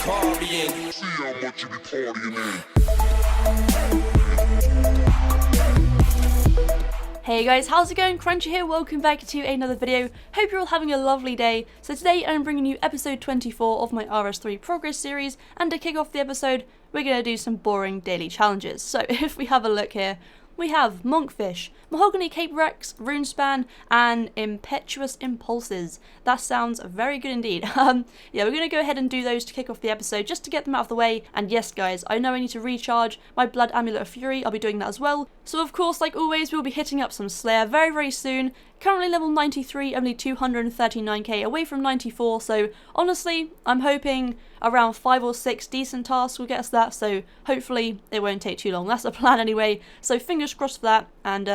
partying. See how much you be partying. Hey guys, how's it going? Crunchie here, welcome back to another video. Hope you're all having a lovely day. So today I'm bringing you episode 24 of my RS3 progress series, and to kick off the episode, we're going to do some boring daily challenges. So if we have a look here, we have Monkfish, Mahogany Cape Rex, Runespan, and Impetuous Impulses. That sounds very good indeed. Yeah, we're going to go ahead and do those to kick off the episode, just to get them out of the way. And yes guys, I know I need to recharge my Blood Amulet of Fury, I'll be doing that as well. So of course, like always, we'll be hitting up some Slayer very soon. Currently level 93, only 239k away from 94, so honestly, I'm hoping around 5 or 6 decent tasks will get us that, so hopefully it won't take too long. That's the plan anyway, so fingers crossed for that. And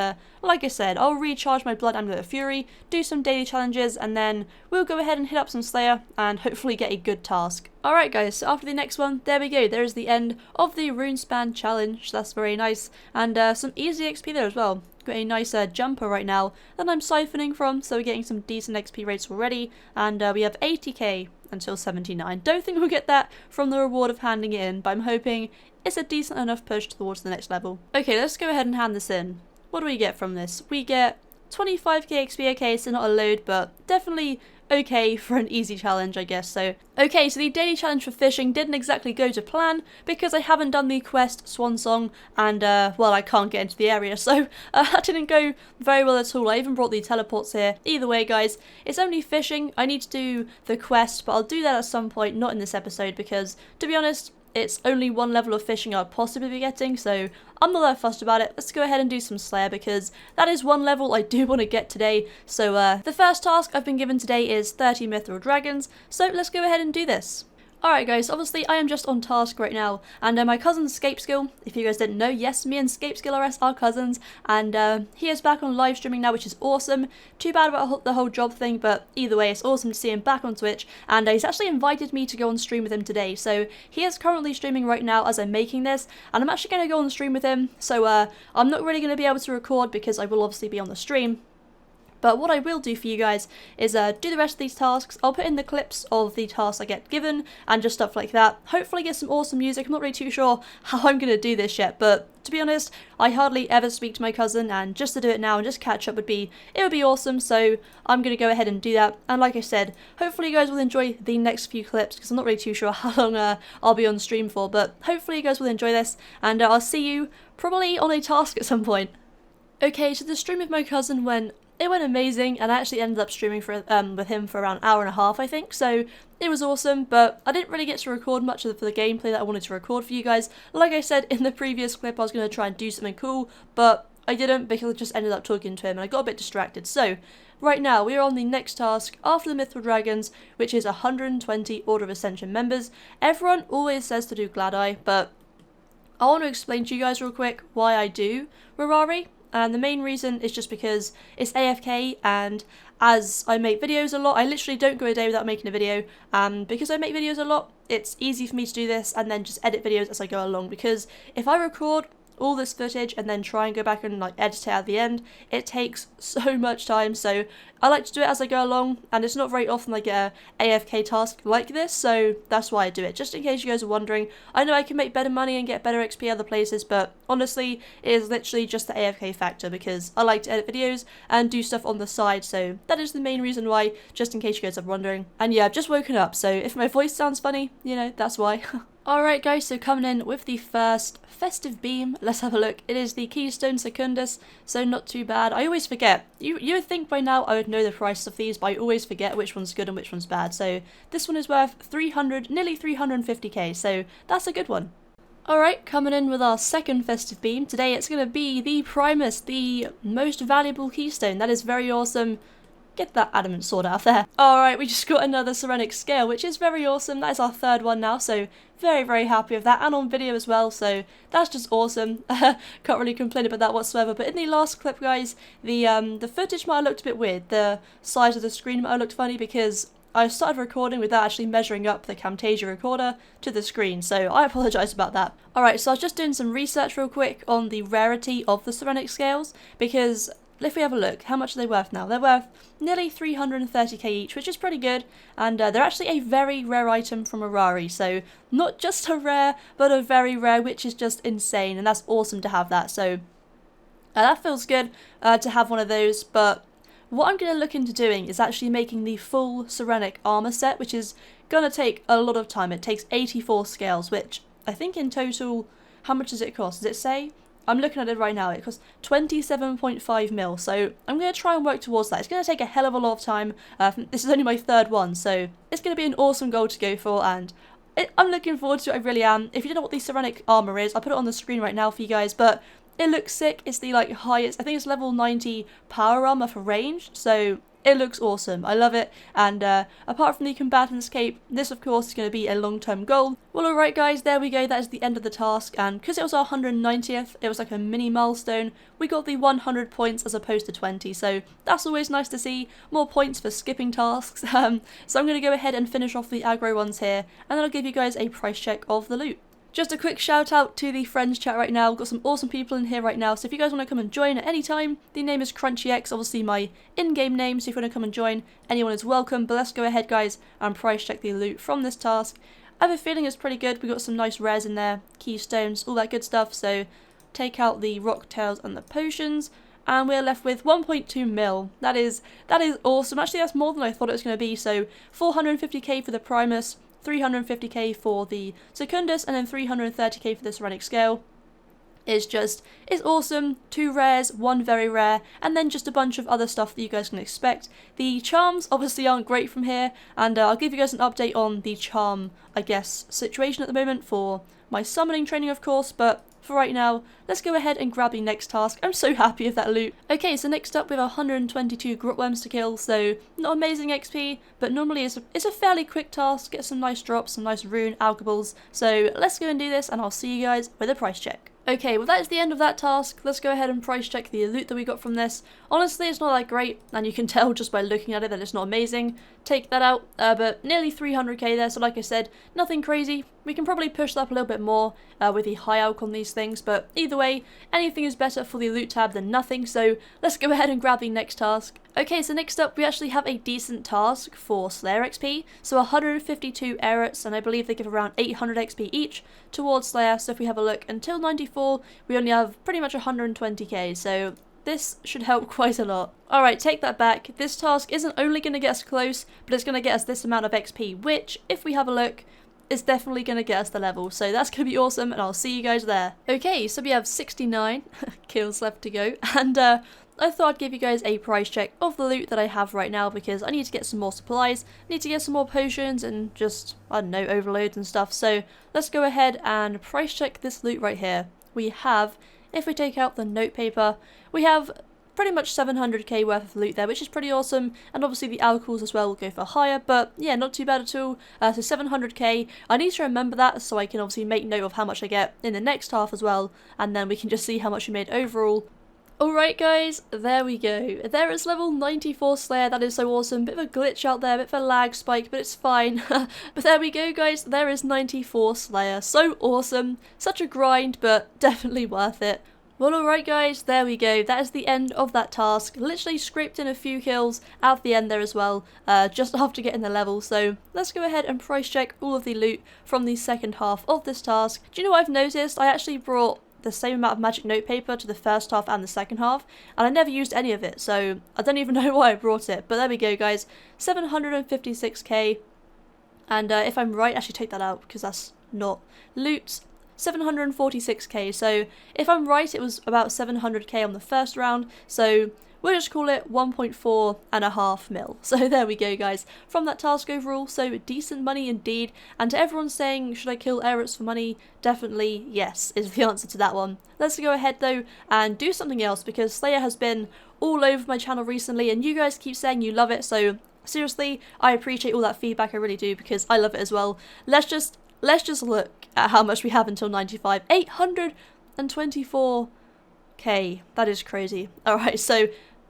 like I said, I'll recharge my Blood Amulet of Fury, do some daily challenges, and then we'll go ahead and hit up some Slayer and hopefully get a good task. Alright guys, so after the next one, there we go, there is the end of the Runespan challenge. That's very nice, and some easy XP there as well. Got a nice jumper right now that I'm siphoning from, so we're getting some decent XP rates already, and we have 80k until 79. Don't think we'll get that from the reward of handing it in, but I'm hoping it's a decent enough push towards the next level. Okay, let's go ahead and hand this in. What do we get from this? We get 25k XP, okay, so not a load, but definitely okay for an easy challenge, I guess. So okay, so the daily challenge for fishing didn't exactly go to plan because I haven't done the quest Swan Song, and well, I can't get into the area, so that didn't go very well at all. I even brought the teleports here. Either way guys, it's only fishing. I need to do the quest, but I'll do that at some point, not in this episode, because to be honest, it's only one level of fishing I'd possibly be getting, so I'm not that fussed about it. Let's go ahead and do some Slayer, because that is one level I do want to get today. So the first task I've been given today is 30 Mithril Dragons, so let's go ahead and do this. Alright guys, obviously I am just on task right now, and my cousin Scapeskill, if you guys didn't know, yes, me and Scapeskill RS are cousins, and he is back on live streaming now, which is awesome. Too bad about the whole job thing, but either way, it's awesome to see him back on Twitch, and he's actually invited me to go on stream with him today. So he is currently streaming right now as I'm making this, and I'm actually going to go on stream with him, so I'm not really going to be able to record because I will obviously be on the stream. But what I will do for you guys is do the rest of these tasks. I'll put in the clips of the tasks I get given and just stuff like that. Hopefully get some awesome music. I'm not really too sure how I'm going to do this yet, but to be honest, I hardly ever speak to my cousin, and just to do it now and just catch up would be awesome. So I'm going to go ahead and do that. And like I said, hopefully you guys will enjoy the next few clips, because I'm not really too sure how long I'll be on stream for, but hopefully you guys will enjoy this, and I'll see you probably on a task at some point. Okay, so the stream with my cousin went amazing, and I actually ended up streaming for with him for around an hour and a half, I think, so it was awesome. But I didn't really get to record much of the gameplay that I wanted to record for you guys. Like I said in the previous clip, I was going to try and do something cool, but I didn't, because I just ended up talking to him and I got a bit distracted. So right now we are on the next task after the Mithril Dragons, which is 120 Order of Ascension members. Everyone always says to do Glad-Eye, but I want to explain to you guys real quick why I do Rarari. And the main reason is just because it's AFK, and as I make videos a lot, I literally don't go a day without making a video, and because I make videos a lot, it's easy for me to do this and then just edit videos as I go along, because if I record all this footage and then try and go back and like edit it at the end, it takes so much time. So I like to do it as I go along, and it's not very often I get a AFK task like this, so that's why I do it, just in case you guys are wondering. I know I can make better money and get better XP other places, but honestly it is literally just the AFK factor, because I like to edit videos and do stuff on the side, so that is the main reason why, just in case you guys are wondering. And yeah, I've just woken up, so if my voice sounds funny, you know, that's why. Alright guys, so coming in with the first festive beam, let's have a look. It is the Keystone Secundus, so not too bad. I always forget. You would think by now I would know the price of these, but I always forget which one's good and which one's bad. So this one is worth nearly 350k, so that's a good one. Alright, coming in with our second festive beam. Today it's going to be the Primus, the most valuable keystone. That is very awesome. Get that adamant sword out of there. Alright, we just got another Sirenic scale, which is very awesome. That is our third one now, so very happy with that, and on video as well, so that's just awesome. Can't really complain about that whatsoever. But in the last clip guys, the footage might have looked a bit weird. The size of the screen might have looked funny, because I started recording without actually measuring up the Camtasia recorder to the screen, so I apologise about that. Alright, so I was just doing some research real quick on the rarity of the Sirenic scales, because if we have a look, how much are they worth now? They're worth nearly 330k each, which is pretty good, and they're actually a very rare item from a rarity, so not just a rare, but a very rare, which is just insane, and that's awesome to have that. So that feels good to have one of those. But what I'm going to look into doing is actually making the full SIRENIC armour set, which is going to take a lot of time. It takes 84 scales, which I think in total, how much does it cost? Does it say? I'm looking at it right now. It costs 27.5 mil, so I'm going to try and work towards that. It's going to take a hell of a lot of time. This is only my third one, so it's going to be an awesome goal to go for, and I'm looking forward to it. I really am. If you don't know what the SIRENIC armour is, I'll put it on the screen right now for you guys, but it looks sick. It's the highest, I think it's level 90 power armor for ranged, so it looks awesome. I love it. And apart from the combatant's cape, this of course is going to be a long-term goal. Well, alright guys, there we go. That is the end of the task, and because it was our 190th, it was like a mini milestone. We got the 100 points as opposed to 20, so that's always nice to see. More points for skipping tasks. So I'm going to go ahead and finish off the aggro ones here, and then I'll give you guys a price check of the loot. Just a quick shout out to the friends chat right now. We've got some awesome people in here right now, so if you guys want to come and join at any time, the name is Crunchie, obviously my in-game name, so if you want to come and join, anyone is welcome. But let's go ahead guys and price check the loot from this task. I have a feeling it's pretty good. We got some nice rares in there, keystones, all that good stuff, so take out the rock tails and the potions, and we're left with 1.2 mil. That is awesome. Actually, that's more than I thought it was going to be. So 450k for the Primus, 350k for the Secundus, and then 330k for the SIRENIC scale. It's awesome. 2 rares, 1 very rare, and then just a bunch of other stuff that you guys can expect. The charms obviously aren't great from here, and I'll give you guys an update on the charm, I guess, situation at the moment for my summoning training, of course, but for right now, let's go ahead and grab the next task. I'm so happy with that loot. Okay, so next up we have 122 grotworms to kill, so not amazing XP, but normally it's a fairly quick task. Get some nice drops, some nice rune alchables. So let's go and do this, and I'll see you guys with a price check. Okay, well that is the end of that task. Let's go ahead and price check the loot that we got from this. Honestly, it's not that great, and you can tell just by looking at it that it's not amazing. Take that out, but nearly 300k there, so like I said, nothing crazy. We can probably push that up a little bit more with the high alch on these things, but either way, anything is better for the loot tab than nothing, so let's go ahead and grab the next task. Okay, so next up we actually have a decent task for Slayer XP, so 152 Aerits, and I believe they give around 800 XP each towards Slayer, so if we have a look, until 94 we only have pretty much 120k, so this should help quite a lot. Alright, take that back. This task isn't only going to get us close, but it's going to get us this amount of XP, which, if we have a look, is definitely going to get us the level. So that's going to be awesome, and I'll see you guys there. Okay, so we have 69 kills left to go, and I thought I'd give you guys a price check of the loot that I have right now, because I need to get some more supplies, need to get some more potions, and just, I don't know, overloads and stuff. So let's go ahead and price check this loot right here. We have, if we take out the note paper, we have pretty much 700k worth of loot there, which is pretty awesome, and obviously the alcohols as well will go for higher, but yeah, not too bad at all. So 700k, I need to remember that so I can obviously make note of how much I get in the next half as well, and then we can just see how much we made overall. Alright guys, there we go. There is level 94 Slayer, that is so awesome. Bit of a glitch out there, bit of a lag spike, but it's fine. But there we go guys, there is 94 Slayer. So awesome, such a grind, but definitely worth it. Well, alright guys, there we go. That is the end of that task. Literally scraped in a few kills at the end there as well, just after getting the level. So let's go ahead and price check all of the loot from the second half of this task. Do you know what I've noticed? I actually brought the same amount of magic notepaper to the first half and the second half, and I never used any of it, so I don't even know why I brought it. But there we go guys, 756k, and if I'm right, actually take that out because that's not loot. 746k, so if I'm right it was about 700k on the first round, so we'll just call it 1.4 mil. So there we go guys, from that task overall. So decent money indeed, and to everyone saying should I kill Aerits for money, definitely yes is the answer to that one. Let's go ahead though and do something else, because Slayer has been all over my channel recently and you guys keep saying you love it, so seriously I appreciate all that feedback, I really do, because I love it as well. Let's just look at how much we have until 95. 824k. That is crazy. Alright, so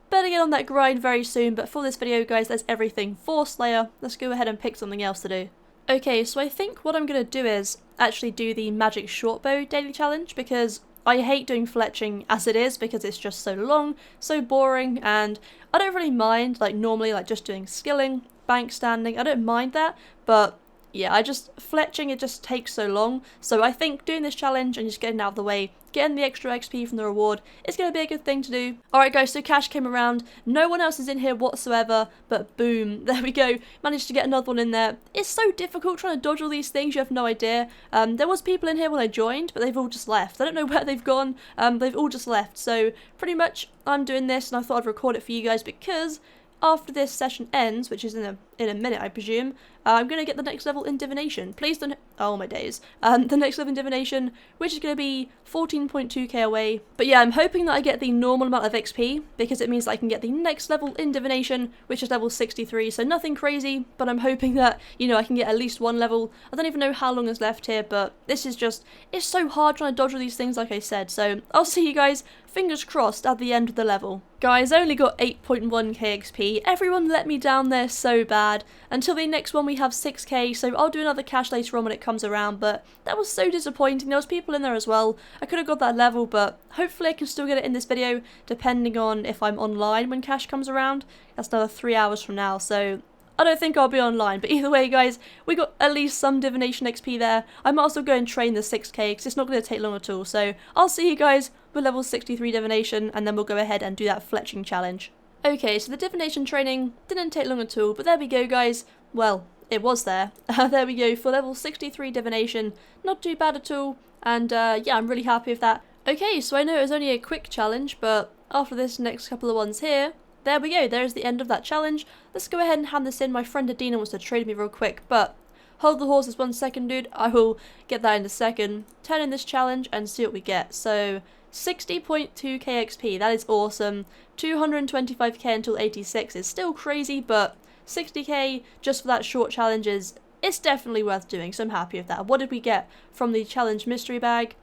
better get on that grind very soon, but for this video guys, that's everything for Slayer. Let's go ahead and pick something else to do. Okay, so I think what I'm going to do is actually do the magic shortbow daily challenge, because I hate doing fletching as it is because it's just so long, so boring, and I don't really mind, like normally, like just doing skilling, bank standing, I don't mind that, but yeah, fletching, it just takes so long. So I think doing this challenge and just getting out of the way, getting the extra XP from the reward is going to be a good thing to do. Alright guys, so cash came around, no one else is in here whatsoever, but boom, there we go, managed to get another one in there. It's so difficult trying to dodge all these things, you have no idea. There was people in here when I joined, but they've all just left. I don't know where they've gone, they've all just left. So pretty much I'm doing this and I thought I'd record it for you guys because after this session ends, which is in a minute I presume, I'm going to get the next level in divination. Please don't... oh my days. The next level in divination, which is going to be 14.2k away. But yeah, I'm hoping that I get the normal amount of XP, because it means that I can get the next level in divination, which is level 63, so nothing crazy, but I'm hoping that, you know, I can get at least one level. I don't even know how long is left here, but this is just... it's so hard trying to dodge all these things, like I said, so I'll see you guys, fingers crossed, at the end of the level. Guys, I only got 8.1k XP. Everyone let me down there so bad. Until the next one we have 6k, so I'll do another cache later on when it comes around, but that was so disappointing. There was people in there as well. I could have got that level, but hopefully I can still get it in this video, depending on if I'm online when cache comes around. That's another 3 hours from now, so I don't think I'll be online, but either way guys, we got at least some divination XP there. I might also go and train the 6k, because it's not going to take long at all, so I'll see you guys with level 63 divination, and then we'll go ahead and do that fletching challenge. Okay, so the divination training didn't take long at all, but there we go guys. Well, it was there. There we go for level 63 divination. Not too bad at all, and yeah, I'm really happy with that. Okay, so I know it was only a quick challenge, but after this next couple of ones here, there we go, there's the end of that challenge. Let's go ahead and hand this in. My friend Adina wants to trade me real quick, but hold the horses 1 second, dude. I will get that in a second. Turn in this challenge and see what we get. So 60.2k XP, that is awesome. 225k until 86 is still crazy, but 60k just for that short challenge it's definitely worth doing, so I'm happy with that. What did we get from the challenge mystery bag?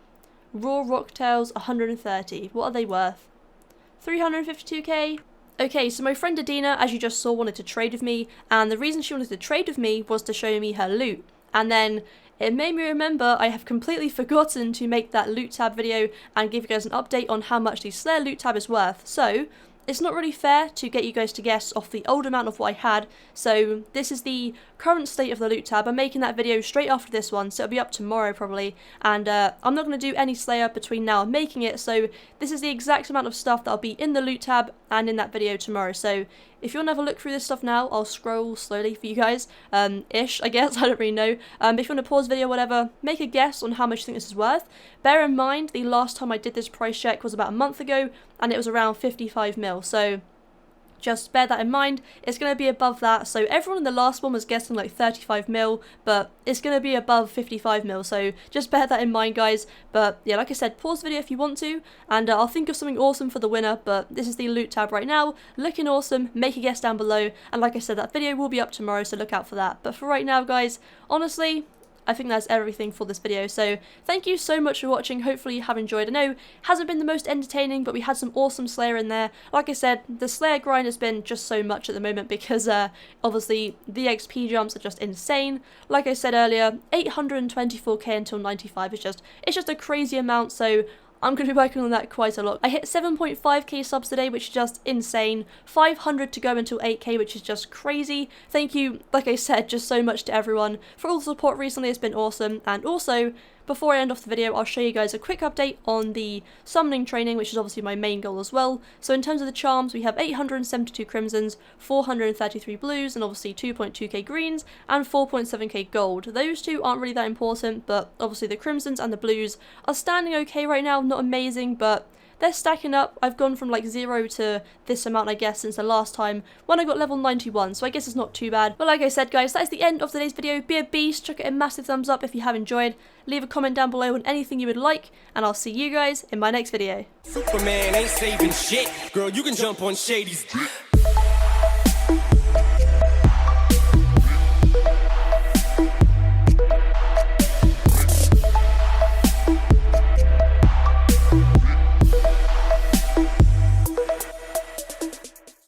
Raw rocktails, 130. What are they worth? 352k? Okay, so my friend Adina, as you just saw, wanted to trade with me, and the reason she wanted to trade with me was to show me her loot. And then it made me remember I have completely forgotten to make that loot tab video and give you guys an update on how much the Slayer loot tab is worth. So it's not really fair to get you guys to guess off the old amount of what I had, so this is the current state of the loot tab. I'm making that video straight after this one, so it'll be up tomorrow probably, and I'm not going to do any Slayer between now and making it, so this is the exact amount of stuff that'll be in the loot tab and in that video tomorrow. So if you want to have a look through this stuff now, I'll scroll slowly for you guys, ish, I guess, I don't really know. If you want to pause the video, whatever, make a guess on how much you think this is worth. Bear in mind, the last time I did this price check was about a month ago, and it was around 55 mil, so just bear that in mind. It's going to be above that, so everyone in the last one was guessing like 35 mil, but it's going to be above 55 mil, so just bear that in mind guys. But yeah, like I said, pause the video if you want to, and I'll think of something awesome for the winner, but this is the loot tab right now, looking awesome. Make a guess down below, and like I said, that video will be up tomorrow, so look out for that. But for right now guys, honestly, I think that's everything for this video, so thank you so much for watching. Hopefully you have enjoyed. I know it hasn't been the most entertaining, but we had some awesome Slayer in there. Like I said, the Slayer grind has been just so much at the moment because obviously the XP jumps are just insane. Like I said earlier, 824k until 95 is it's just a crazy amount, so I'm going to be working on that quite a lot. I hit 7.5k subs today, which is just insane. 500 to go until 8k, which is just crazy. Thank you, like I said, just so much to everyone for all the support recently. It's been awesome. And also, before I end off the video, I'll show you guys a quick update on the summoning training, which is obviously my main goal as well. So in terms of the charms, we have 872 crimsons, 433 blues, and obviously 2.2k greens, and 4.7k gold. Those two aren't really that important, but obviously the crimsons and the blues are standing okay right now, not amazing, but they're stacking up. I've gone from like 0 to this amount, I guess, since the last time when I got level 91, so I guess it's not too bad. But like I said guys, that is the end of today's video. Be a beast, chuck it a massive thumbs up if you have enjoyed, leave a comment down below on anything you would like, and I'll see you guys in my next video. Superman ain't saving shit. Girl, you can jump on Shady's